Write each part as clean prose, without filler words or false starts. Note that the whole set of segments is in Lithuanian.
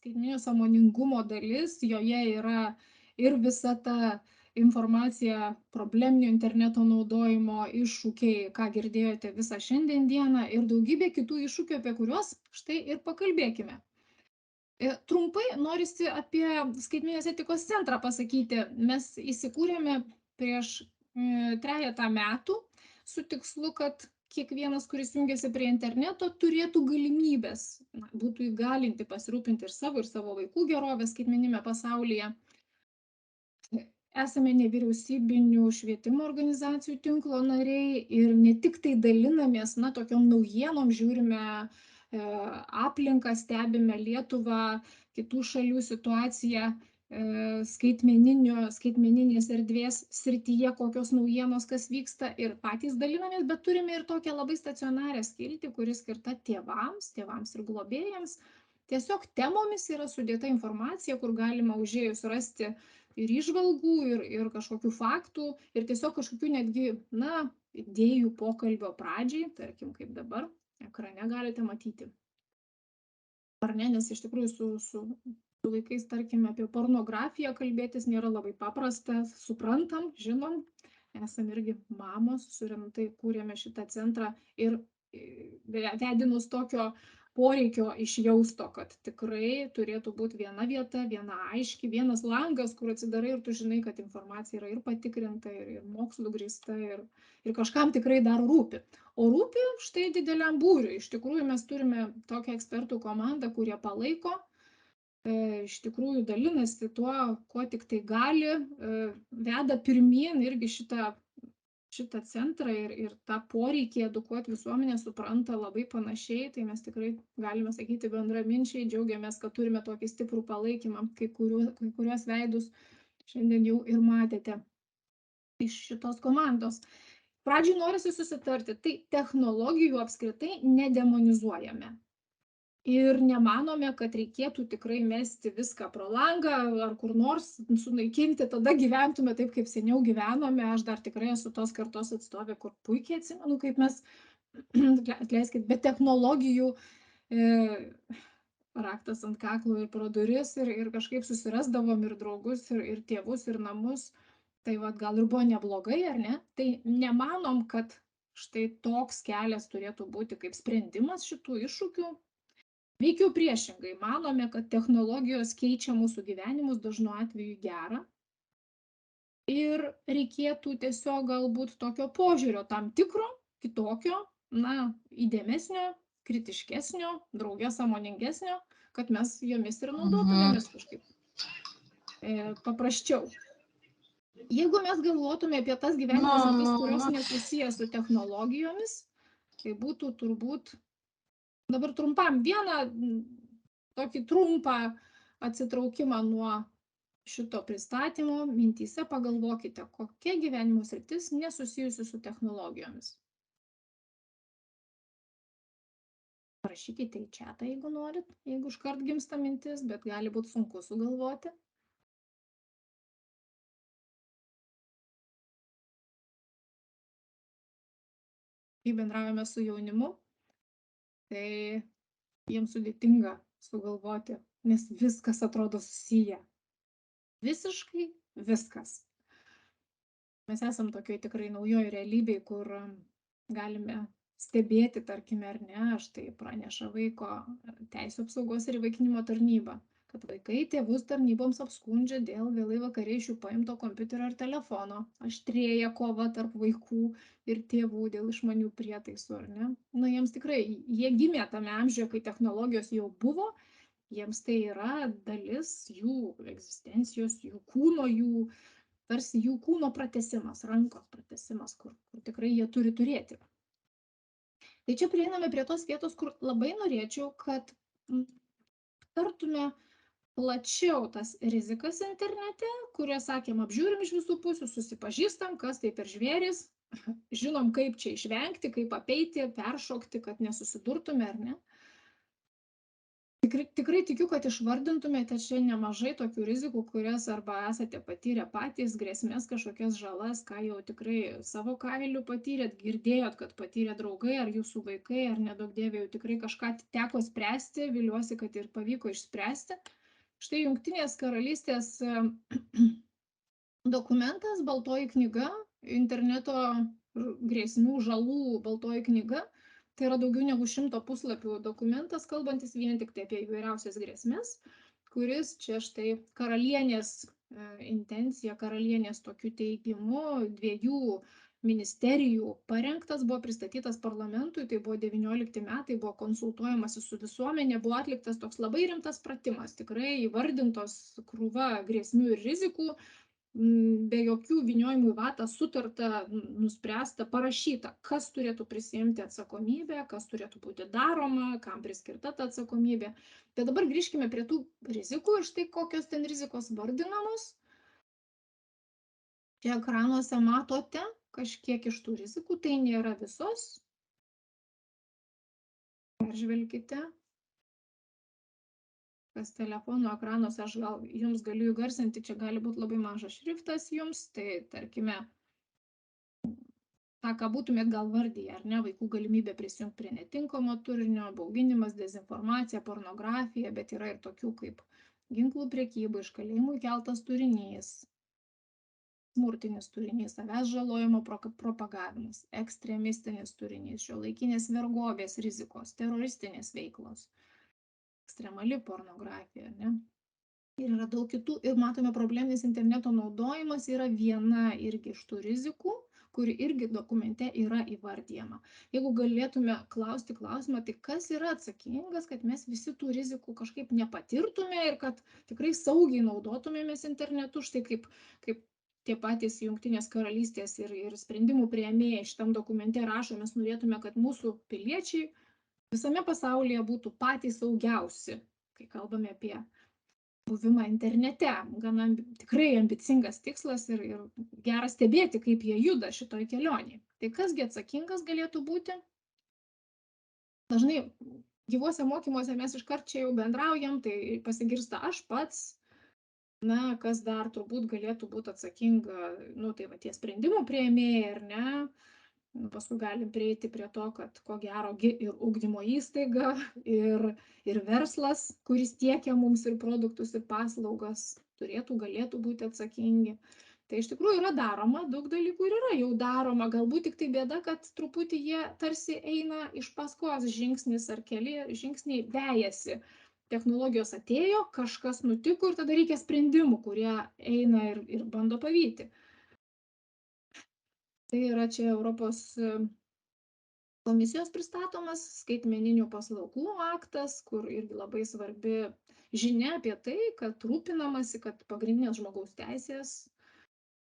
skaitmeninio sąmoningumo dalis, joje yra ir visa ta informacija probleminio interneto naudojimo iššūkiai, ką girdėjote visą šiandien dieną, ir daugybė kitų iššūkių, apie kuriuos štai ir pakalbėkime. Trumpai norisi apie skaitmeninės etikos centrą pasakyti. Mes įsikūrėme prieš trejetą metų su tikslu, kad kiekvienas, kuris jungiasi prie interneto, turėtų galimybės, būtų įgalinti pasirūpinti ir savo vaikų gerovę skaitmeniniame pasaulyje. Esame nevyriausybinių švietimo organizacijų tinklo nariai ir ne tik tai dalinamės, tokiom naujienom, žiūrime aplinką, stebime Lietuvą, kitų šalių situaciją skaitmeninės erdvės srityje, kokios naujienos, kas vyksta, ir patys dalinamės, bet turime ir tokią labai stacionarią skiltį, kuri skirta tėvams ir globėjams. Tiesiog temomis yra sudėta informacija, kur galima užėjus rasti ir įžvalgų, ir kažkokių faktų, ir tiesiog kažkokių netgi, idėjų pokalbio pradžiai, tarkim, kaip dabar ekrane galite matyti. Ar ne, nes iš tikrųjų su vaikais, tarkime, apie pornografiją kalbėtis nėra labai paprasta, suprantam, žinom, esam irgi mamos, su rimtai kūrėme šitą centrą ir vedinus tokio poreikio išjausto, kad tikrai turėtų būti viena vieta, viena aiški, vienas langas, kur atsidarai ir tu žinai, kad informacija yra ir patikrinta, ir mokslu grįsta, ir kažkam tikrai dar rūpi. O rūpi štai dideliam būriui. Iš tikrųjų, mes turime tokią ekspertų komandą, kurie palaiko, iš tikrųjų dalinasi tuo, kuo tik tai gali, veda pirmyn irgi šitą centrą ir tą poreikį edukuoti visuomenę supranta labai panašiai, tai mes tikrai galime sakyti bendraminčiai, džiaugiamės, kad turime tokį stiprų palaikymą, kai kuriuos veidus šiandien jau ir matėte iš šitos komandos. Pradžiai norisi susitarti, tai technologijų apskritai nedemonizuojame. Ir nemanome, kad reikėtų tikrai mesti viską pro langą ar kur nors sunaikinti, tada gyventume taip, kaip seniau gyvenome. Aš dar tikrai esu tos kartos atstovė, kur puikiai atsimenu, kaip mes, atleiskit, be technologijų raktas ant kaklo ir pro duris ir kažkaip susirasdavom ir draugus, ir tėvus, ir namus. Tai gal ir buvo neblogai, ar ne? Tai nemanom, kad štai toks kelias turėtų būti kaip sprendimas šitų iššūkių. Veikiau priešingai, manome, kad technologijos keičia mūsų gyvenimus dažnu atveju gerą ir reikėtų tiesiog galbūt tokio požiūrio tam tikro, kitokio, įdėmesnio, kritiškesnio, drauge sąmoningesnio, kad mes jomis ir naudotumėmės kažkaip paprasčiau. Jeigu mes galvotume apie tas gyvenimo sritis, kurios nesusiję su technologijomis, tai būtų turbūt dabar trumpam vieną tokį trumpą atsitraukimą nuo šito pristatymo, mintyse pagalvokite, kokia gyvenimo sritis nesusijusi su technologijomis. Parašykite į chatą, jeigu norit, jeigu iškart gimsta mintis, bet gali būti sunku sugalvoti. Kai bendravome su jaunimu, tai jiems sudėtinga sugalvoti, nes viskas atrodo susiję. Visiškai viskas. Mes esam tokioj tikrai naujoj realybėj, kur galime stebėti, tarkime, ar ne, štai praneša vaiko teisių apsaugos ir įvaikinimo tarnyba, kad vaikai tėvus tarnyboms apskundžia dėl vėlai vakare iš jų paimto kompiuterio ar telefono. Aštrėja kova tarp vaikų ir tėvų dėl išmanių prietaisų, ar ne? Jiems tikrai, jie gimė tame amžiuje, kai technologijos jau buvo, jiems tai yra dalis jų egzistencijos, jų kūno, tarsi jų kūno pratęsimas, rankos pratęsimas, kur tikrai jie turi turėti. Tai čia prieiname prie tos vietos, kur labai norėčiau, kad aptartume plačiau tas rizikas internete, kurias, sakėm, apžiūrim iš visų pusių, susipažįstam, kas tai per žvėris, žinom, kaip čia išvengti, kaip apeiti, peršokti, kad nesusidurtume, ar ne. Tikrai tikiu, kad išvardintumėte čia nemažai tokių rizikų, kurias arba esate patyrę patys, grėsmės kažkokias žalas, ką jau tikrai savo kailiu patyrėt, girdėjot, kad patyrė draugai ar jūsų vaikai, ar nedaug dievė jau tikrai kažką teko spręsti, viliuosi, kad ir pavyko išspręsti. Štai Jungtinės karalystės dokumentas, baltoji knyga, interneto grėsmių žalų baltoji knyga. Tai yra daugiau negu 100 puslapių dokumentas, kalbantis vien tik tai apie įvairiausias grėsmės, kuris čia štai karalienės intencija, karalienės tokiu teigimu, 2 ministerijų parengtas, buvo pristatytas parlamentui, tai buvo 19 metai, buvo konsultuojamasi su visuomenė, buvo atliktas toks labai rimtas pratimas, tikrai įvardintos krūva grėsmių ir rizikų, be jokių vyniojimų į vatą sutarta, nuspręsta, parašyta, kas turėtų prisiimti atsakomybę, kas turėtų būti daroma, kam priskirta ta atsakomybė. Bet dabar grįžkime prie tų rizikų ir štai kokios ten rizikos vardinamos. Čia ekranuose matote kažkiek iš tų rizikų, tai nėra visos. Peržvelkite. Kas telefono ekranuose, aš gal jums galiu įgarsinti, čia gali būti labai mažas šriftas jums, tai tarkime, tą, ką būtumėt gal vardyje, ar ne, vaikų galimybė prisijungti prie netinkamo turinio, bauginimas, dezinformacija, pornografija, bet yra ir tokių kaip ginklų priekyba, iš kalėjimų įkeltas turinys, smurtinis turinys, savęs žalojimo propagavimas, ekstremistinis turinys, šiuolaikinės vergovės rizikos, teroristinės veiklos, ekstremali pornografija, ne? Ir yra daug kitų, ir matome, probleminis interneto naudojimas yra viena irgi iš tų rizikų, kuri irgi dokumente yra įvardyjama. Jeigu galėtume klausti klausimą, tai kas yra atsakingas, kad mes visi tų rizikų kažkaip nepatirtume ir kad tikrai saugiai naudotumėmės internetu, štai kaip tie patys Jungtinės karalystės ir sprendimų priėmėjai šitam dokumente rašo, mes norėtume, kad mūsų piliečiai visame pasaulyje būtų patys saugiausi, kai kalbame apie buvimą internete. Gana tikrai ambicingas tikslas ir gera stebėti, kaip jie juda šitoj kelionėje. Tai kasgi atsakingas galėtų būti? Dažnai gyvuose mokymuose mes iškart čia jau bendraujam, tai pasigirsta aš pats. Na, kas dar turbūt galėtų būti atsakinga, nu tai va tie sprendimų priėmėjai, ar ne? Paskui galim prieiti prie to, kad ko gero ir ugdymo įstaiga, ir verslas, kuris tiekia mums ir produktus, ir paslaugas, galėtų būti atsakingi. Tai iš tikrųjų yra daroma, daug dalykų ir yra jau daroma, galbūt tik tai bėda, kad truputį jie tarsi eina iš paskos, žingsnis ar keli žingsniai vejasi. Technologijos atėjo, kažkas nutiko ir tada reikia sprendimų, kurie eina ir bando pavyti. Tai yra čia Europos komisijos pristatomas skaitmeninių paslaugų aktas, kur irgi labai svarbi žinia apie tai, kad rūpinamasi, kad pagrindinės žmogaus teisės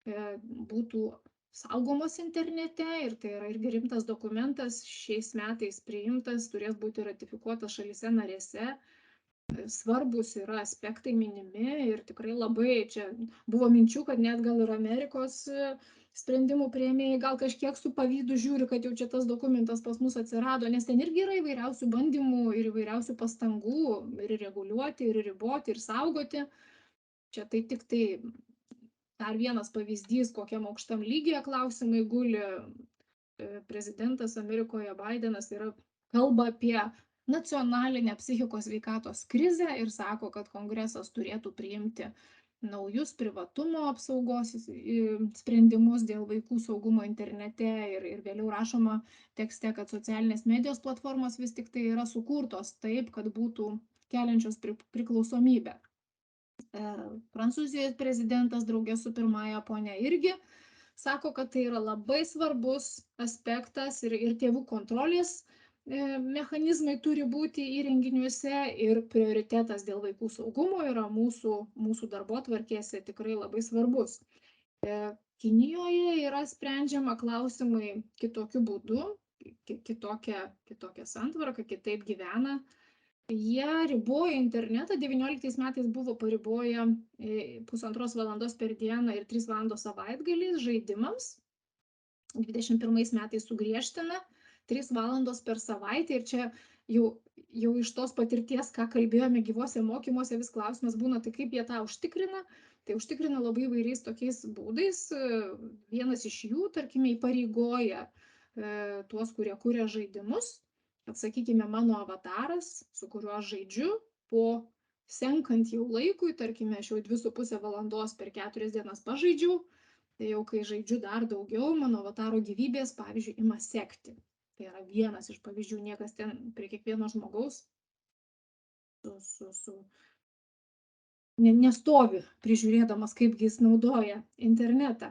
būtų saugomos internete, ir tai yra irgi rimtas dokumentas, šiais metais priimtas, turės būti ratifikuotas šalyse narėse. Svarbus yra aspektai minimi ir tikrai labai čia buvo minčių, kad net gal ir Amerikos sprendimų priėmėjai gal kažkiek su pavydu žiūri, kad jau čia tas dokumentas pas mus atsirado, nes ten irgi yra įvairiausių bandymų ir įvairiausių pastangų ir reguliuoti, ir riboti, ir saugoti. Čia tai tik tai dar vienas pavyzdys, kokiam aukštam lygyje klausimai guli. Prezidentas Amerikoje Bidenas kalba apie nacionalinę psichikos sveikatos krizę ir sako, kad kongresas turėtų priimti naujus privatumo apsaugos sprendimus dėl vaikų saugumo internete ir vėliau rašoma tekste, kad socialinės medijos platformos vis tik tai yra sukurtos taip, kad būtų keliančios priklausomybę. Prancūzijos prezidentas draugė su pirmąja ponia irgi sako, kad tai yra labai svarbus aspektas ir tėvų kontrolės mechanizmai turi būti įrenginiuose ir prioritetas dėl vaikų saugumo yra mūsų darbotvarkėse tikrai labai svarbus. Kinijoje yra sprendžiama klausimai kitokiu būdu, kitokia santvarka, kitaip gyvena. Jie riboja internetą, 19 metais buvo pariboję 1,5 valandos per dieną ir 3 valandos savaitgaliais žaidimams, 21 metais sugriežtina, 3 valandos per savaitę ir čia jau iš tos patirties, ką kalbėjome gyvuose mokymuose, vis klausimas būna, tai kaip jie tą užtikrina. Tai užtikrina labai įvairiais tokiais būdais. Vienas iš jų, tarkime, įpareigoja tuos, kurie kuria žaidimus, kad, sakykime, mano avataras, su kuriuo aš žaidžiu, po senkant jau laikui, tarkime, aš jau 2,5 valandos per 4 dienas pažaidžiau, tai jau kai žaidžiu dar daugiau, mano avataro gyvybės, pavyzdžiui, ima sekti. Tai yra vienas iš pavyzdžių, niekas ten prie kiekvieno žmogaus nestovi prižiūrėdamas, kaip jis naudoja internetą.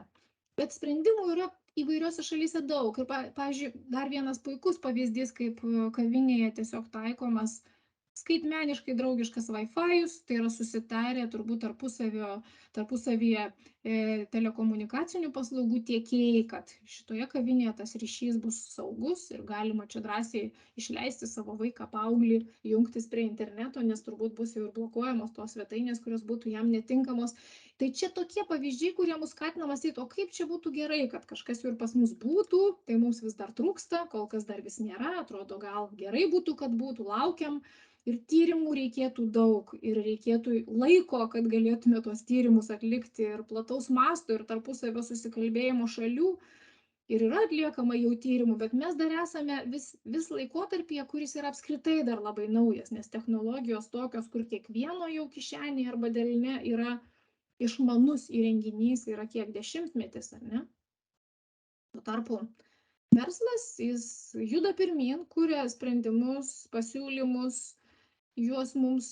Bet sprendimų yra įvairiose šalyse daug. Ir, pavyzdžiui, dar vienas puikus pavyzdys, kaip kavinėje tiesiog taikomas skaitmeniškai draugiškas Wi-Fi'us, tai yra susitarę turbūt tarpusavyje telekomunikacinių paslaugų tiekėjai, kad šitoje kavinėje tas ryšys bus saugus ir galima čia drąsiai išleisti savo vaiką, paauglį, jungtis prie interneto, nes turbūt bus jau ir blokuojamos tos svetainės, kurios būtų jam netinkamos. Tai čia tokie pavyzdžiai, kurie mus skatina mąstyti, o kaip čia būtų gerai, kad kažkas jau ir pas mus būtų, tai mums vis dar trūksta, kol kas dar vis nėra, atrodo, gal gerai būtų, kad būtų, laukiam. Ir tyrimų reikėtų daug, ir reikėtų laiko, kad galėtume tuos tyrimus atlikti, ir plataus masto, ir tarpusavio susikalbėjimo šalių. Ir yra atliekama jau tyrimų, bet mes dar esame vis laikotarpyje, kuris yra apskritai dar labai naujas, nes technologijos tokios, kur kiekvieno jau kišenėje arba delne yra išmanus įrenginys, yra kiek dešimtmetis, ar ne? Tuo tarpu verslas, jis juda pirmyn, kuria sprendimus, pasiūlymus, juos mums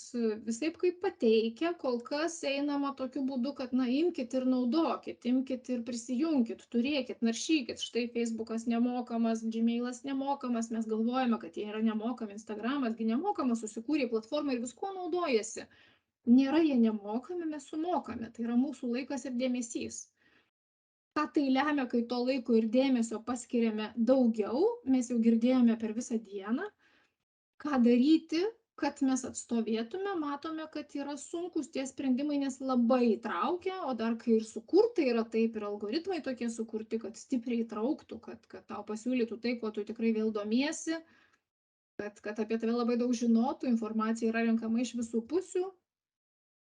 visaip kaip pateikia, kol kas einama tokiu būdu, kad, na, imkit ir naudokit, imkit ir prisijunkit, turėkit, naršykit, štai Facebookas nemokamas, Gmailas nemokamas, mes galvojame, kad jie yra nemokami, Instagramasgi nemokamas, susikūrė platformą ir viskuo naudojasi. Nėra jie nemokami, mes sumokame, tai yra mūsų laikas ir dėmesys. Ką tai lemia, kai to laiko ir dėmesio paskiriame daugiau, mes jau girdėjome per visą dieną, ką daryti, kad mes atstovėtume, matome, kad yra sunkus tie sprendimai, nes labai įtraukia, o dar kai ir sukurta yra taip, ir algoritmai tokie sukurti, kad stipriai įtrauktų, kad tau pasiūlytų tai, kuo tu tikrai vėl domiesi, kad apie tave labai daug žinotų, informacija yra renkama iš visų pusių.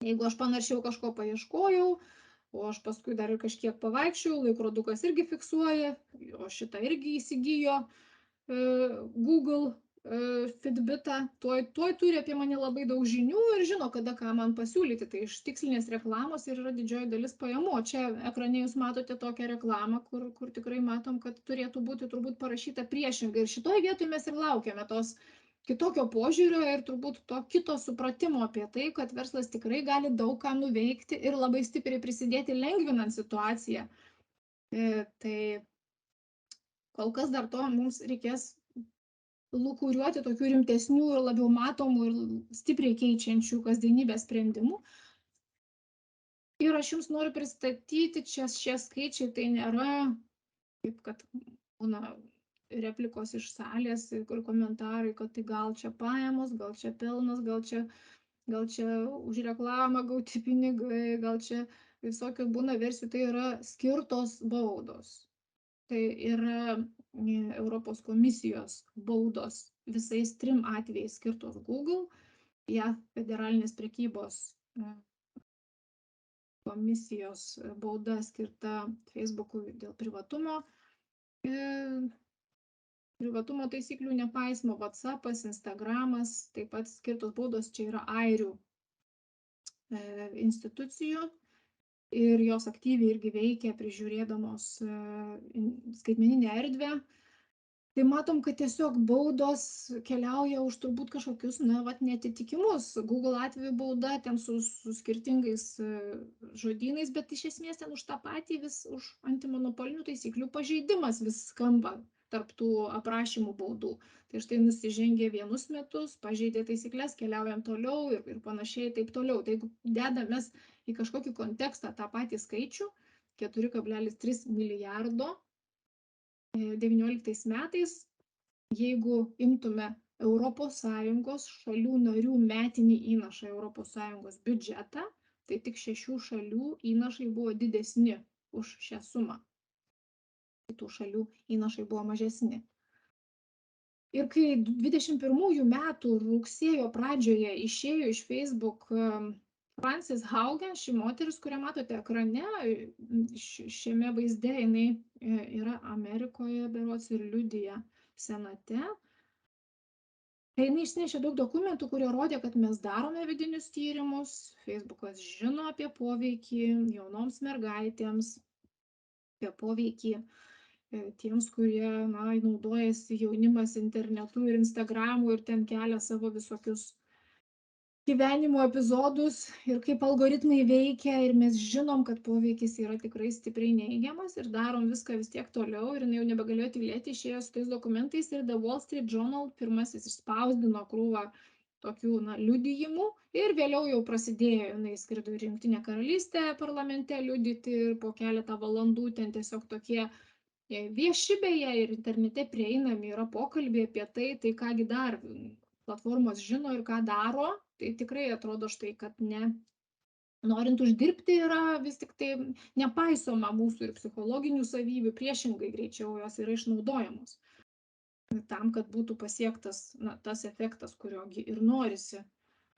Jeigu aš panaršiau kažko paieškojau, o aš paskui dar ir kažkiek pavaikščiau, laikrodukas irgi fiksuoja, o šitą irgi įsigijo Google Fitbitą, tuoj turi apie mane labai daug žinių ir žino, kada ką man pasiūlyti. Tai iš tikslinės reklamos ir yra didžioji dalis pajamų. O čia ekrane jūs matote tokią reklamą, kur tikrai matom, kad turėtų būti turbūt parašyta priešingai. Ir šitoje vietoje mes ir laukiame tos kitokio požiūrio ir turbūt to kito supratimo apie tai, kad verslas tikrai gali daug ką nuveikti ir labai stipriai prisidėti lengvinant situaciją. Tai kol kas dar to mums reikės lūkuriuoti tokių rimtesnių ir labiau matomų ir stipriai keičiančių kasdienybės sprendimų. Ir aš jums noriu pristatyti, čia šie skaičiai tai nėra, kaip kad būna replikos iš salės, kur komentarai, kad tai gal čia pajamos, gal čia pelnas, gal čia už reklamą gauti pinigai, gal čia visokių būna versijų, tai yra skirtos baudos. Tai yra Europos komisijos baudos visais 3 atvejais skirtos Google, JAV federalinės prekybos komisijos bauda skirta Facebook'ui dėl privatumo taisyklių nepaisymo, WhatsApp'as, Instagram'as, taip pat skirtos baudos čia yra airių institucijų. Ir jos aktyviai irgi veikia, prižiūrėdamos skaitmeninę erdvę. Tai matom, kad tiesiog baudos keliauja už turbūt kažkokius, netitikimus. Google atveju bauda ten su skirtingais žodynais, bet iš esmės ten už tą patį už antimonopolinių taisyklių pažeidimas vis skamba tarp tų aprašymų baudų. Tai štai nusižengė vienus metus, pažeidė taisyklės, keliaujam toliau ir panašiai taip toliau. Tai jeigu dedamės į kažkokį kontekstą tą patį skaičių, 4,3 milijardo 19 metais, jeigu imtume ES šalių narių metinį įnašą ES biudžetą, tai tik 6 šalių įnašai buvo didesni už šią sumą. Kitų šalių įnašai buvo mažesni. Ir kai 21 metų rugsėjo pradžioje išėjo iš Facebook Frances Haugen, ši moteris, kurią matote ekrane, šiame vaizde jinai yra Amerikoje berods ir liudija senate. Tai jinai išnešė daug dokumentų, kurie rodė, kad mes darome vidinius tyrimus, Facebookas žino apie poveikį jaunoms mergaitėms, apie poveikį tiems, kurie naudojasi jaunimas internetu ir Instagramu ir ten kelia savo visokius gyvenimo epizodus ir kaip algoritmai veikia ir mes žinom, kad poveikis yra tikrai stipriai neigiamas ir darom viską vis tiek toliau ir jinai jau nebegalėjo tylėti, išėjo su tais dokumentais ir The Wall Street Journal pirmasis išspausdino krūvą tokių liudijimų ir vėliau jau prasidėjo, jinai skrido į Jungtinę karalystę parlamente liudyti ir po keletą valandų ten tiesiog tokie vieši beje ir internete prieinami yra pokalbiai apie tai ką gi dar platformos žino ir ką daro, tai tikrai atrodo štai, kad norint uždirbti yra vis tik tai nepaisoma mūsų ir psichologinių savybių, priešingai greičiau jos yra išnaudojamos tam, kad būtų pasiektas tas efektas, kuriogi ir norisi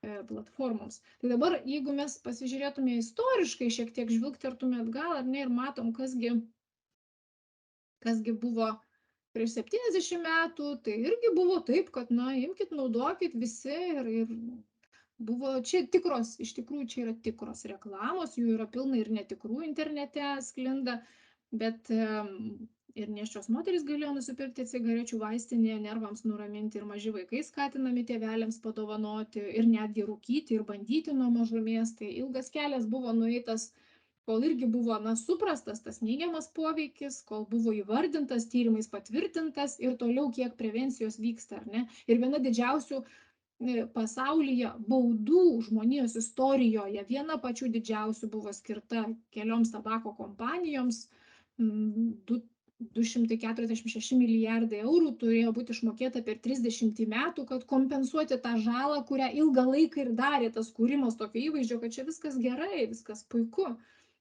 platformoms. Tai dabar, jeigu mes pasižiūrėtume istoriškai, šiek tiek žvilgtertume atgal, ar ne, ir matom, kasgi buvo prieš 70 metų, tai irgi buvo taip, kad, imkit, naudokit visi ir buvo čia tikros, iš tikrųjų čia yra tikros reklamos, jų yra pilna ir netikrų internete sklinda, bet ir nėščios moterys galėjo nusipirkti cigarečių vaistinėje nervams nuraminti ir maži vaikai skatinami tėveliams padovanoti ir netgi rūkyti ir bandyti nuo mažumės, tai ilgas kelias buvo nueitas, kol irgi buvo suprastas tas neigiamas poveikis, kol buvo įvardintas, tyrimais patvirtintas ir toliau kiek prevencijos vyksta, ar ne. Ir viena didžiausių pasaulyje baudų žmonijos istorijoje, viena pačių didžiausių buvo skirta kelioms tabako kompanijoms, 246 milijardai eurų turėjo būti išmokėta per 30 metų, kad kompensuoti tą žalą, kurią ilgą laiką ir darė tas kūrimas tokio įvaizdžio, kad čia viskas gerai, viskas puiku.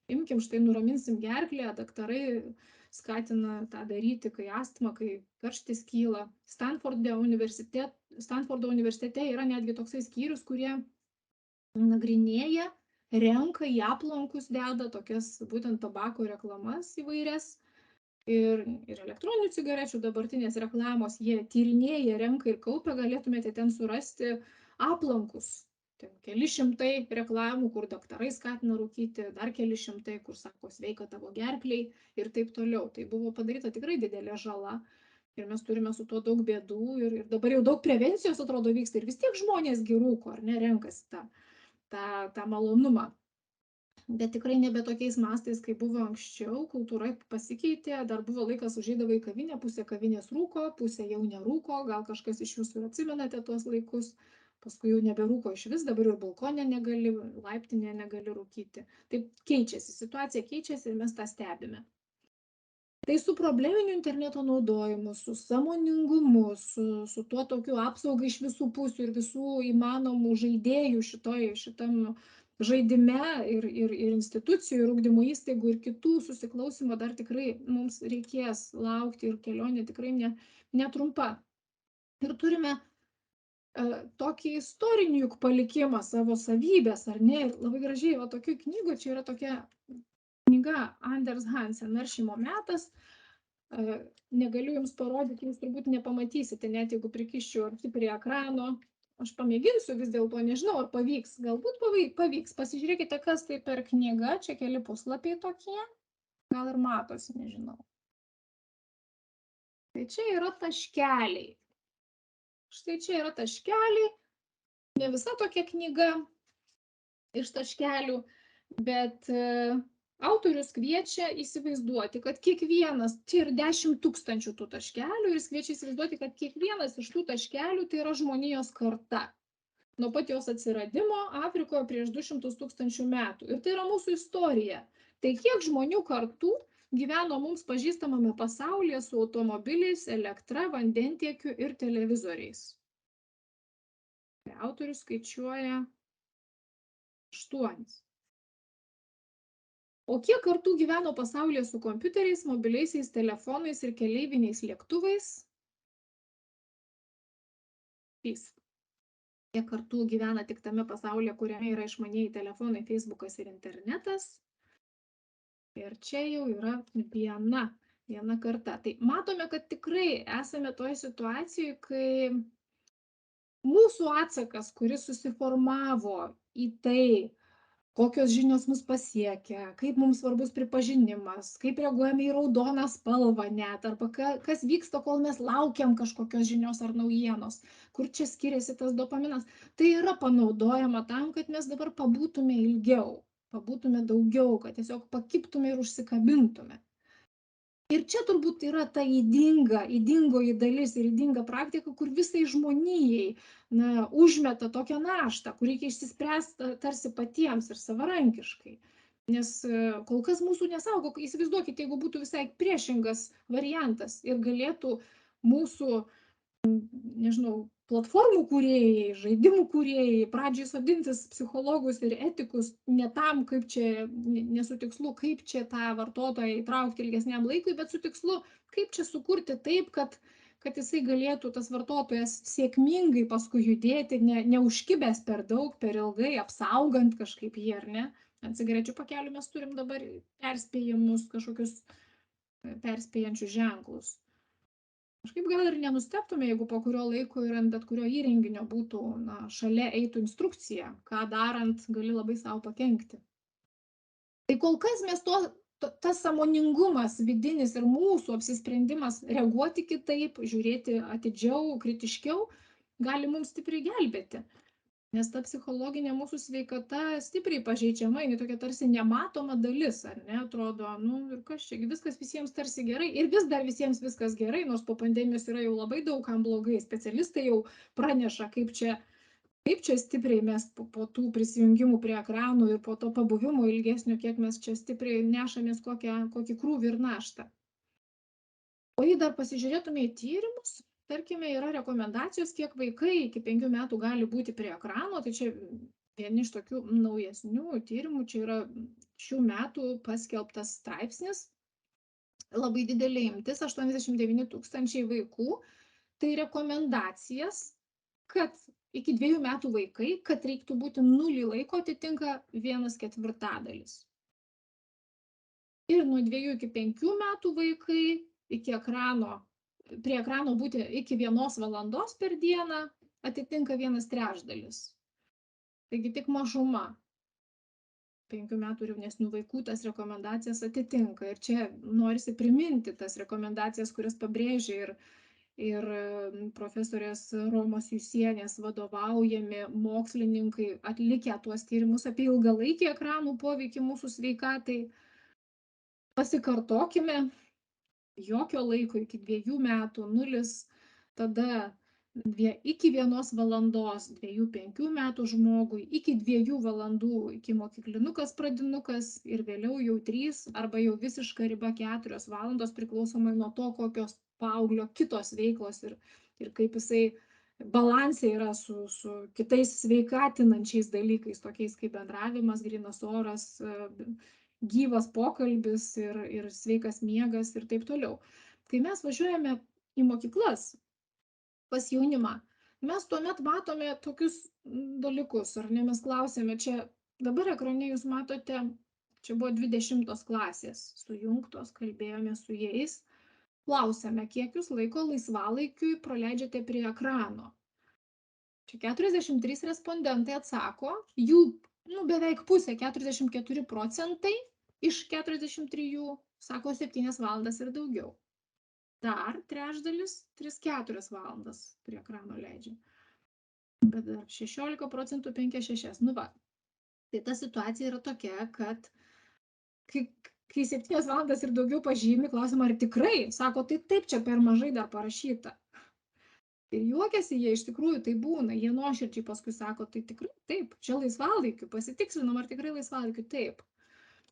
Imkim, štai nuraminsim gerklę, daktarai skatina tą daryti, kai astma, kai karštis kyla. Stanfordo universitete yra netgi toksai skyrius, kurie nagrinėja, renka į aplankus, deda tokias būtent tabako reklamas įvairias ir elektroninių cigarečių dabartinės reklamos, jie tyrinėja, renka ir kaupia, galėtumėte ten surasti aplankus. Ten keli šimtai reklamų, kur daktarai skatina rūkyti, dar keli šimtai, kur sako sveika tavo gerkliai ir taip toliau. Tai buvo padaryta tikrai didelė žala ir mes turime su tuo daug bėdų ir dabar jau daug prevencijos atrodo vyksta ir vis tiek žmonės gi rūko, ar ne, renkasi tą malonumą. Bet tikrai nebe tokiais mastais, kaip buvo anksčiau, kultūra pasikeitė, dar buvo laikas užeidavai į kavinę, pusė kavinės rūko, pusė jau nerūko, gal kažkas iš jūsų ir atsimenate tuos laikus, paskui jau neberūko iš vis, dabar ir balkonė negali, laiptinė negali rūkyti. Taip keičiasi, situacija keičiasi ir mes tą stebime. Tai su probleminiu interneto naudojimu, su sąmoningumu, su tuo tokiu apsauga iš visų pusių ir visų įmanomų žaidėjų šitam žaidime ir institucijų, ir ugdymo įstaigų, ir kitų susiklausimo dar tikrai mums reikės laukti ir kelionė tikrai netrumpa. Ir turime tokį istorinį juk palikimą, savo savybės, ar ne? Ir labai gražiai, va tokių knygų, čia yra tokia knyga Anders Hansen, Naršymo metas. Negaliu jums parodyti, jūs turbūt nepamatysite, net jeigu prikiščiau arti prie ekrano. Aš pamėginsiu vis dėlto, nežinau, ar pavyks. Galbūt pavyks. Pasižiūrėkite, kas tai per knyga. Čia keli puslapiai tokie. Gal ir matosi, nežinau. Tai čia yra taškeliai. Štai čia yra taškeliai. Ne visa tokia knyga iš taškelių, bet autorius kviečia įsivaizduoti, kad kiekvienas, čia ir 10 000 tų taškelių, ir jis kviečia įsivaizduoti, kad kiekvienas iš tų taškelių tai yra žmonijos karta. Nuo pat jos atsiradimo Afrikoje prieš 200 000 metų. Ir tai yra mūsų istorija. Tai kiek žmonių kartų gyveno mums pažįstamame pasaulyje su automobiliais, elektra, vandentiekiu ir televizoriais. Tai autorius skaičiuoja 8. O kiek kartų gyveno pasaulyje su kompiuteriais, mobiliaisiais telefonais ir keleiviniais lėktuvais? Trys. Jie kartu gyvena tik tame pasaulyje, kuriame yra išmanieji telefonai, Facebookas ir internetas. Ir čia jau yra viena karta. Tai matome, kad tikrai esame toje situacijoje, kai mūsų atsakas, kuris susiformavo į tai, kokios žinios mus pasiekia, kaip mums svarbus pripažinimas, kaip reaguojame į raudoną spalvą net, arba kas vyksta, kol mes laukiam kažkokios žinios ar naujienos, kur čia skiriasi tas dopaminas. Tai yra panaudojama tam, kad mes dabar pabūtume ilgiau, pabūtume daugiau, kad tiesiog pakiptume ir užsikabintume. Ir čia turbūt yra ta ydingoji dalis ir ydinga praktika, kur visai žmonijai užmeta tokią naštą, kur reikia išsispręsti tarsi patiems ir savarankiškai. Nes kol kas mūsų nesaugo, įsivaizduokite, jeigu būtų visai priešingas variantas ir galėtų mūsų, nežinau, platformų kūrėjai, žaidimų kūrėjai pradžiai sodintis psichologus ir etikus ne tam, kaip čia, ne su tikslu, kaip čia tą vartotoją įtraukti ilgesniam laikui, bet su tikslu, kaip čia sukurti taip, kad jisai galėtų, tas vartotojas, sėkmingai paskui judėti, neužkibęs per daug, per ilgai, apsaugant kažkaip jį, ar ne? Ant cigarečių pakelių mes turim dabar perspėjimus, kažkokius perspėjančius ženklus. Kažkaip gal ir nenustebtume, jeigu po kurio laiko ir ant bet kurio įrenginio būtų, šalia eitų instrukcija, ką darant gali labai savo pakenkti. Tai kol kas mes tas sąmoningumas vidinis ir mūsų apsisprendimas reaguoti kitaip, žiūrėti atidžiau, kritiškiau, gali mums stipriai gelbėti. Nes ta psichologinė mūsų sveikata stipriai pažeidžiama, jinai tokia tarsi nematoma dalis, ar ne, atrodo, ir kas čia, viskas visiems tarsi gerai ir vis dar visiems viskas gerai, nors po pandemijos yra jau labai daug kam blogai, specialistai jau praneša, kaip čia stipriai mes po tų prisijungimų prie ekranų ir po to pabuvimo ilgesnio, kiek mes čia stipriai nešamės kokį krūvį ir naštą. O jei dar pasižiūrėtume į tyrimus, tarkime, yra rekomendacijos, kiek vaikai iki 5 metų gali būti prie ekrano, tai čia vieni iš tokių naujesnių tyrimų, čia yra šių metų paskelbtas straipsnis, labai didelė imtis, 89 000 vaikų, tai rekomendacijas, kad iki 2 metų vaikai, kad reiktų būti 0 laiko, atitinka 1/4. Ir nuo 2 iki 5 metų vaikai prie ekrano būti iki 1 valandos per dieną atitinka 1/3. Taigi tik mažuma 5 metų ir jaunesnių vaikų tas rekomendacijas atitinka. Ir čia norisi priminti tas rekomendacijas, kurias pabrėžia ir profesorės Romos Jusienės vadovaujami mokslininkai atlikę tuos tyrimus apie ilgalaikį ekranų poveikį mūsų sveikatai. Pasikartokime, jokio laiko iki 2 metų, 0, tada iki 1 valandos 2-5 metų žmogui, iki 2 valandų ikimokyklinukas, pradinukas ir vėliau jau 3 arba jau visiška riba 4 valandos priklausomai nuo to, kokios paauglio kitos veiklos ir kaip jisai balansė yra su kitais sveikatinančiais dalykais, tokiais kaip bendravimas, grynas oras, gyvas pokalbis ir sveikas miegas ir taip toliau. Kai mes važiuojame į mokyklas pas jaunimą, mes tuomet matome tokius dalykus, ar ne, mes klausėme, čia dabar ekrane jūs matote, čia buvo 20 klasės sujungtos, kalbėjome su jais, klausėme, kiek jūs laiko laisvalaikiui praleidžiate prie ekrano. Čia 43 respondentai atsako, jų beveik pusė, 44% iš 43 sako 7 valandas ir daugiau. Dar trečdalis 3-4 valandas prie ekrano leidžia. Bet dar 16% 5-6. Va. Tai ta situacija yra tokia, kad kai 7 valandas ir daugiau pažymi, klausimą, ar tikrai, sako, tai taip čia per mažai dar parašyta. Ir juokiasi jie, iš tikrųjų tai būna, jie nuoširdžiai paskui sako, tai tikrai taip, čia laisvalaikiu, pasitikslinam, ar tikrai laisvalaikiu, taip.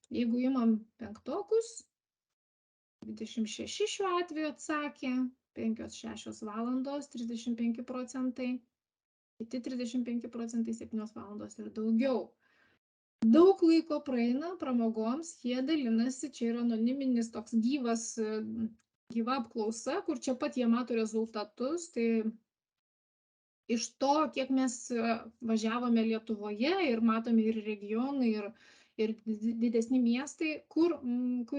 Jeigu imam 5-okus, 26 šiuo atveju atsakė, 5-6 valandos, 35%, kiti 35%, 7 valandos ir daugiau. Daug laiko praeina pramogoms, jie dalinasi, čia yra anoniminis toks gyva apklausa, kur čia pat jie mato rezultatus, tai iš to, kiek mes važiavome Lietuvoje ir matome ir regionai, ir didesni miestai, kur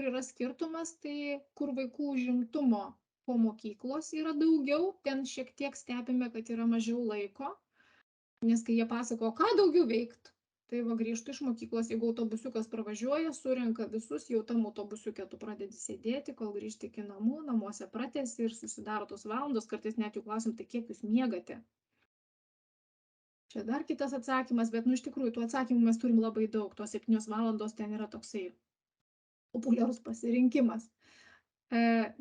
yra skirtumas, tai kur vaikų užimtumo po mokyklos yra daugiau, ten šiek tiek stebime, kad yra mažiau laiko, nes kai jie pasako, ką daugiau veikt, tai va grįžtu iš mokyklos, jeigu autobusiukas pravažiuoja, surenka visus, jau tam autobusiuke tu pradedi sėdėti, kol grįžti iki namų, namuose pratęsi ir susidaro tos valandos, kartais net jų klausim, tai kiek jūs miegate? Čia dar kitas atsakymas, bet nu iš tikrųjų tų atsakymų mes turim labai daug, tos 7 valandos ten yra toksai populiarus pasirinkimas.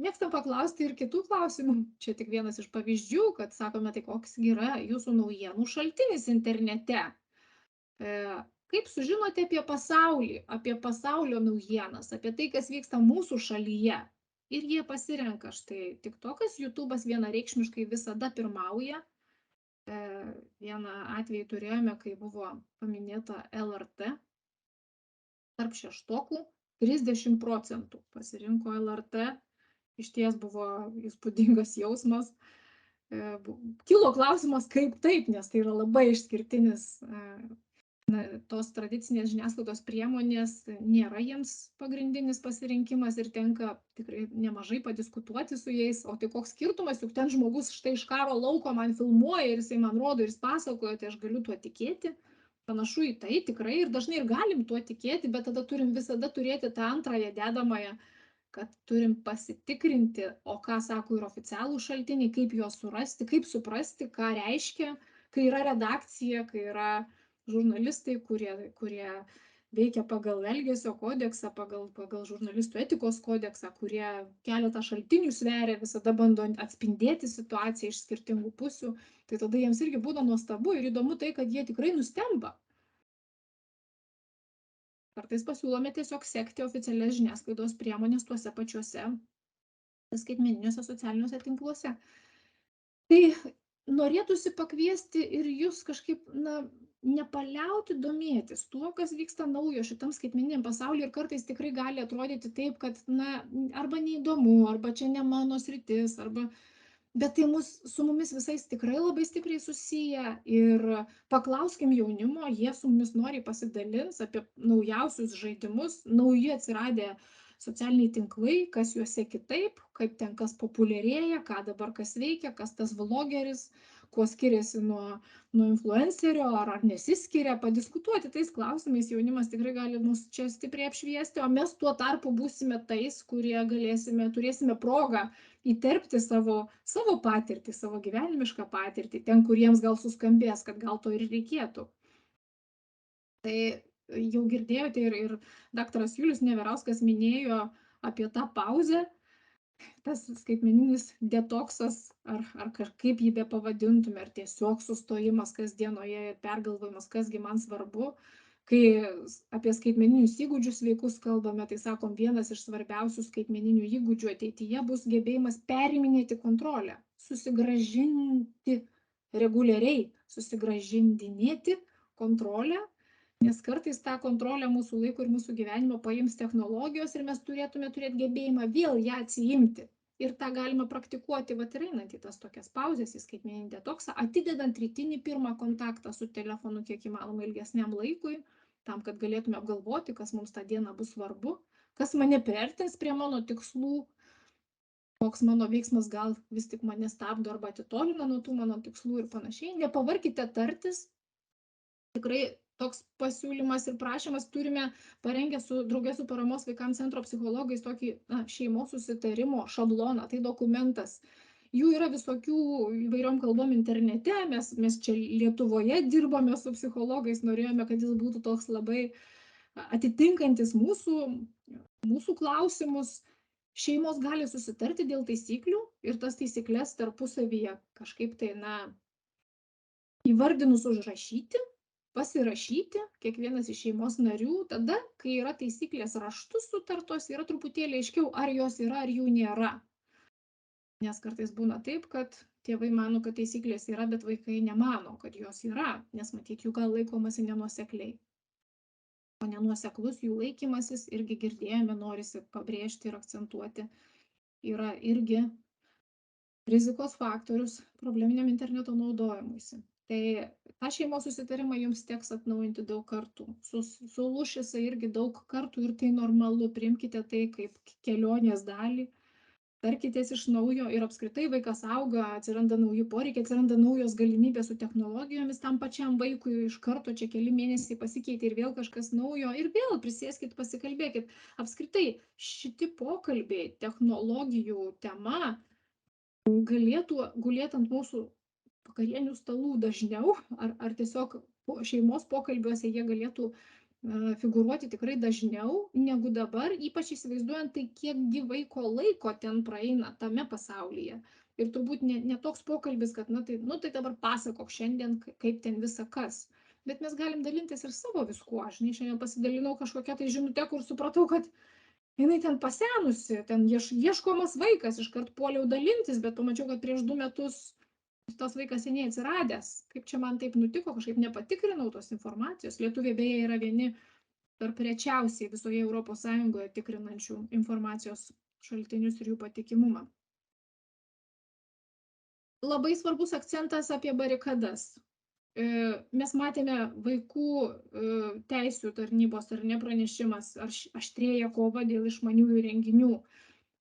Mėgstam paklausti ir kitų klausimų. Čia tik vienas iš pavyzdžių, kad sakome, tai koks yra jūsų naujienų šaltinis internete. Kaip sužinote apie pasaulio naujienas, apie tai, kas vyksta mūsų šalyje. Ir jie pasirenka štai TikTokas, YouTube'as vienareikšmiškai visada pirmauja. Vieną atvejį turėjome, kai buvo paminėta LRT, tarp šeštokų 30% pasirinko LRT, išties buvo įspūdingas jausmas. Kilo klausimas, kaip taip, nes tai yra labai išskirtinis, tos tradicinės žiniasklaidos priemonės nėra jiems pagrindinis pasirinkimas ir tenka tikrai nemažai padiskutuoti su jais, o tai koks skirtumas, juk ten žmogus štai iš karo lauko man filmuoja ir jisai man rodo ir jis pasakoja, tai aš galiu tuo tikėti. Panašu į tai tikrai ir dažnai ir galim tuo tikėti, bet tada turim visada turėti tą antrąją dedamąją, kad turim pasitikrinti, o ką sako ir oficialūs šaltiniai, kaip juos surasti, kaip suprasti, ką reiškia, kai yra redakcija, kai yra žurnalistai, kurie veikia pagal Elgesio kodeksą, pagal žurnalistų etikos kodeksą, kurie keletą šaltinių sveria, visada bando atspindėti situaciją iš skirtingų pusių, tai tada jiems irgi būna nuostabu ir įdomu tai, kad jie tikrai nustemba. Kartais pasiūlome tiesiog sekti oficialias žiniasklaidos priemonės tuose pačiuose skaitmeniniuose socialiniuose tinkluose. Tai norėtųsi pakviesti ir jūs kažkaip, nepaliauti domėtis tuo, kas vyksta naujo šitam skaitmeniniam pasaulyje ir kartais tikrai gali atrodyti taip, kad, arba neįdomu, arba čia ne mano sritis, arba bet tai su mumis visais tikrai labai stipriai susiję ir paklauskim jaunimo, jie su mumis noriai pasidalins apie naujausius žaidimus, nauji atsiradę socialiniai tinklai, kas juose kitaip, kaip ten kas populiarėja, ką dabar kas veikia, kas tas vlogeris, kuo skiriasi nuo influencerio ar nesiskiria, padiskutuoti tais klausimais, jaunimas tikrai gali mus čia stipriai apšviesti, o mes tuo tarpu būsime tais, kurie turėsime progą įterpti savo patirtį, savo gyvenimišką patirtį, ten, kuriems gal suskambės, kad gal to ir reikėtų. Tai jau girdėjote ir daktaras Julius Neverauskas minėjo apie tą pauzę, tas skaitmeninis detoksas, ar kaip jį bepavadintume, ar tiesiog sustojimas kasdienoje ir pergalvojimas, kasgi man svarbu. Kai apie skaitmeninius įgūdžius sveikus kalbame, tai sakom, vienas iš svarbiausių skaitmeninių įgūdžių ateityje bus gebėjimas periminėti kontrolę, susigrąžinti reguliariai, susigrąžindinėti kontrolę, nes kartais tą kontrolę mūsų laiko ir mūsų gyvenimo paims technologijos ir mes turėtume turėti gebėjimą vėl ją atsiimti. Ir tą galima praktikuoti, vat ir einant į tas tokias pauzes, į skaitmeninį detoksą, atidedant rytinį pirmą kontaktą su telefonu kiek įmanoma ilgesniam laikui, tam, kad galėtume apgalvoti, kas mums tą dieną bus svarbu, kas mane priartins prie mano tikslų, koks mano veiksmas gal vis tik mane stabdo arba atitolina nuo tų mano tikslų ir panašiai. Nepavarkite tartis. Tikrai toks pasiūlymas ir prašymas turime parengę drauge su paramos vaikams centro psichologais tokį šeimos susitarimo šabloną, tai dokumentas. Jų yra visokių įvairiom kalbom internete, mes čia Lietuvoje dirbame su psichologais, norėjome, kad jis būtų toks labai atitinkantis mūsų klausimus. Šeimos gali susitarti dėl taisyklių ir tas taisyklės tarpusavyje kažkaip tai, įvardinus užrašyti, pasirašyti, kiekvienas iš šeimos narių, tada, kai yra taisyklės raštu sutartos, yra truputėlį aiškiau, ar jos yra, ar jų nėra. Nes kartais būna taip, kad tėvai mano, kad taisyklės yra, bet vaikai nemano, kad jos yra, nes matyt, jų gal laikomasi nenuosekliai. O nenuoseklus jų laikymasis, irgi girdėjome, norisi pabrėžti ir akcentuoti, yra irgi rizikos faktorius probleminiam interneto naudojimuisi. Tai tą šeimos susitarimą jums teks atnaujinti daug kartų. Sulūš jisai irgi daug kartų ir tai normalu. Priimkite tai kaip kelionės dalį, tarkitės iš naujo ir apskritai vaikas auga, atsiranda nauji poreikiai, atsiranda naujos galimybės su technologijomis tam pačiam vaikui, iš karto čia keli mėnesiai pasikeitė ir vėl kažkas naujo ir vėl prisėskit, pasikalbėkit. Apskritai šiti pokalbiai technologijų tema galėtų gulėt ant mūsų vakarienių stalų dažniau, ar tiesiog šeimos pokalbiuose jie galėtų figūruoti tikrai dažniau negu dabar, ypač įsivaizduojant tai, kiekgi vaiko laiko ten praeina tame pasaulyje. Ir turbūt ne toks pokalbis, kad, tai dabar pasakok šiandien, kaip ten visa kas. Bet mes galim dalintis ir savo viskuo. Aš šiandien pasidalinau kažkokią tai žinutę, kur supratau, kad jinai ten pasenusi, ten ieškomas vaikas, iškart puoliau dalintis, bet pamačiau, kad prieš 2 metus tas vaikas seniai atsiradęs. Kaip čia man taip nutiko, kažkaip nepatikrinau tos informacijos. Lietuviai beje yra vieni tarp rečiausiai visoje ES tikrinančių informacijos šaltinius ir jų patikimumą. Labai svarbus akcentas apie barikadas. Mes matėme vaikų teisių tarnybos ar nepranešimas, aštrėja kova dėl išmaniųjų įrenginių.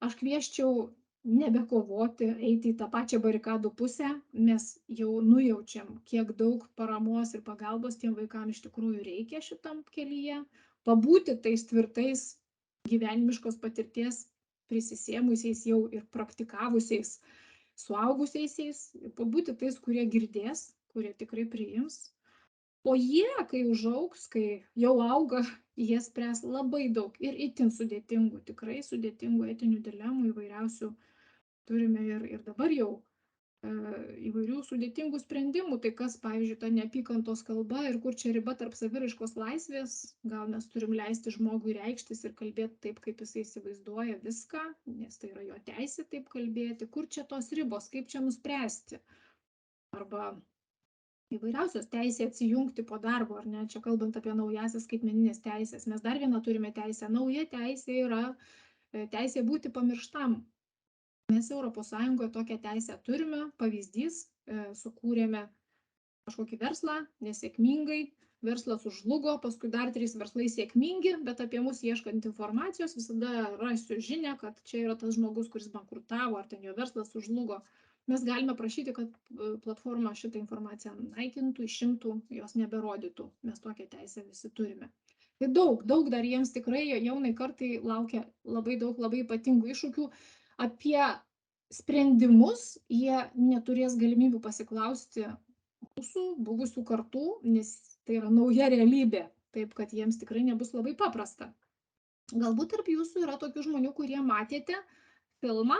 Aš kvieščiau nebekovoti, eiti į tą pačią barikadų pusę, mes jau nujaučiam, kiek daug paramos ir pagalbos tiem vaikam iš tikrųjų reikia šitam kelyje, pabūti tais tvirtais gyvenimiškos patirties prisisėmusiais jau ir praktikavusiais suaugusiaisiais, pabūti tais, kurie girdės, kurie tikrai priims. O jie, kai užaugs, kai jau auga, jie spręs labai daug ir itin sudėtingų, tikrai sudėtingų etinių dilemų įvairiausių turime ir dabar jau įvairių sudėtingų sprendimų. Tai kas, pavyzdžiui, ta neapykantos kalba ir kur čia riba tarp saviraiškos laisvės, gal mes turim leisti žmogui reikštis ir kalbėti taip, kaip jisai įsivaizduoja viską, nes tai yra jo teisė taip kalbėti. Kur čia tos ribos, kaip čia nuspręsti? Arba įvairiausios teisė atsijungti po darbo, ar ne, čia kalbant apie naujasias skaitmeninės teisės. Mes dar vieną turime teisę. Nauja teisė yra teisė būti pamirštam. Mes ES tokią teisę turime, pavyzdys, sukūrėme kažkokį verslą, nesėkmingai, verslas sužlugo, paskui dar 3 verslai sėkmingi, bet apie mus ieškant informacijos visada rasiu žinią, kad čia yra tas žmogus, kuris bankrutavo, ar ten jo verslas sužlugo. Mes galime prašyti, kad platforma šitą informaciją naikintų, išimtų, jos neberodytų. Mes tokią teisę visi turime. Tai daug dar jiems tikrai jaunai kartai laukia labai daug labai ypatingų iššūkių. Apie sprendimus jie neturės galimybių pasiklausti mūsų buvusių kartų, nes tai yra nauja realybė, taip kad jiems tikrai nebus labai paprasta. Galbūt tarp jūsų yra tokių žmonių, kurie matėte filmą,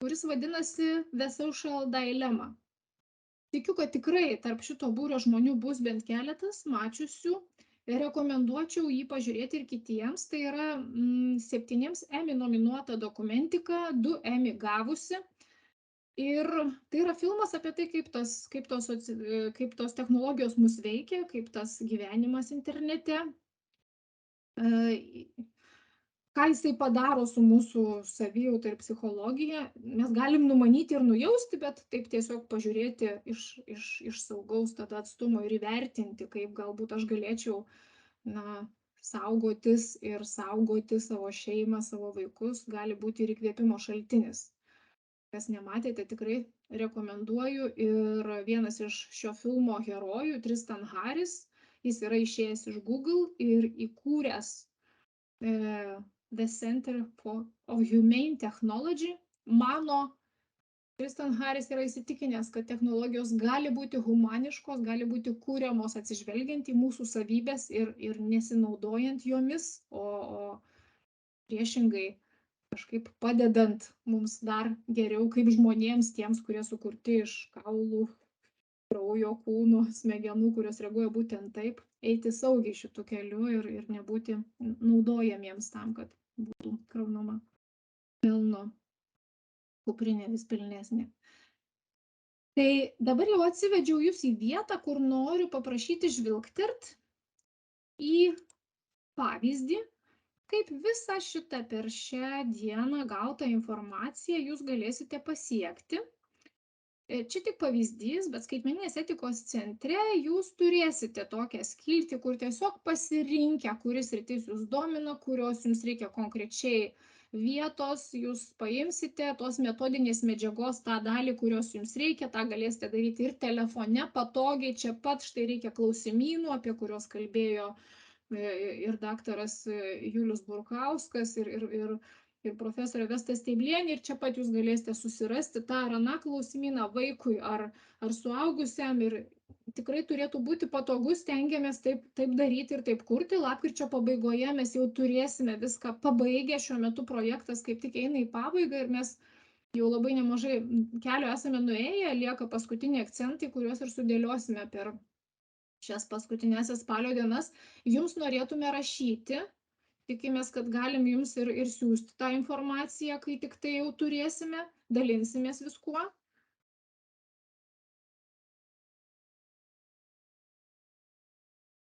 kuris vadinasi The Social Dilemma. Tikiu, kad tikrai tarp šito būrio žmonių bus bent keletas mačiusių. Rekomenduočiau jį pažiūrėti ir kitiems. Tai yra 7 Emmy nominuota dokumentika, 2 Emmy gavusi. Ir tai yra filmas apie tai, kaip tos technologijos mus veikia, kaip tas gyvenimas internete, ką jisai padaro su mūsų savijauta ir psichologija. Mes galim numanyti ir nujausti, bet taip tiesiog pažiūrėti iš saugaus tada atstumo ir įvertinti, kaip galbūt aš galėčiau saugotis ir saugoti savo šeimą, savo vaikus, gali būti ir įkvėpimo šaltinis. Kas nematėte, tikrai rekomenduoju. Ir vienas iš šio filmo herojų, Tristan Harris, jis yra išėjęs iš Google ir įkūręs The Center of Humane Technology. Tristan Harris yra įsitikinęs, kad technologijos gali būti humaniškos, gali būti kūriamos atsižvelgiant į mūsų savybės ir nesinaudojant jomis, o priešingai kažkaip padedant mums dar geriau kaip žmonėms, tiems, kurie sukurti iš kaulų, kraujo, kūnų, smegenų, kurios reaguoja būtent taip, eiti saugiai šitų kelių ir nebūti naudojamiems tam, kad būtų kraunama pelno kuprinė vis pilnesnė. Tai dabar jau atsivedžiau jūs į vietą, kur noriu paprašyti žvilgtert į pavyzdį, kaip visą šitą per šią dieną gautą informaciją jūs galėsite pasiekti. Čia tik pavyzdys, bet skaitmeninės etikos centre jūs turėsite tokią skiltį, kur tiesiog pasirinkę, kuris sritis jūs domina, kurios jums reikia konkrečiai vietos, jūs paimsite tos metodinės medžiagos tą dalį, kurios jums reikia, tą galėsite daryti ir telefone patogiai, čia pat štai reikia klausimynų, apie kuriuos kalbėjo ir daktaras Julius Burkauskas, ir profesorė Vesta Steiblienė, ir čia pat jūs galėsite susirasti tą ar aną klausimyną vaikui ar suaugusiam, ir tikrai turėtų būti patogu, stengiamės taip daryti ir taip kurti. Lapkričio pabaigoje mes jau turėsime viską pabaigę, šiuo metu projektas kaip tik eina į pabaigą ir mes jau labai nemažai kelio esame nuėję, lieka paskutiniai akcentai, kuriuos ir sudėliosime per šias paskutinėsias spalio dienas. Jums norėtume rašyti, tikimės, kad galim jums ir siūsti tą informaciją, kai tik tai jau turėsime, dalinsimės viskuo.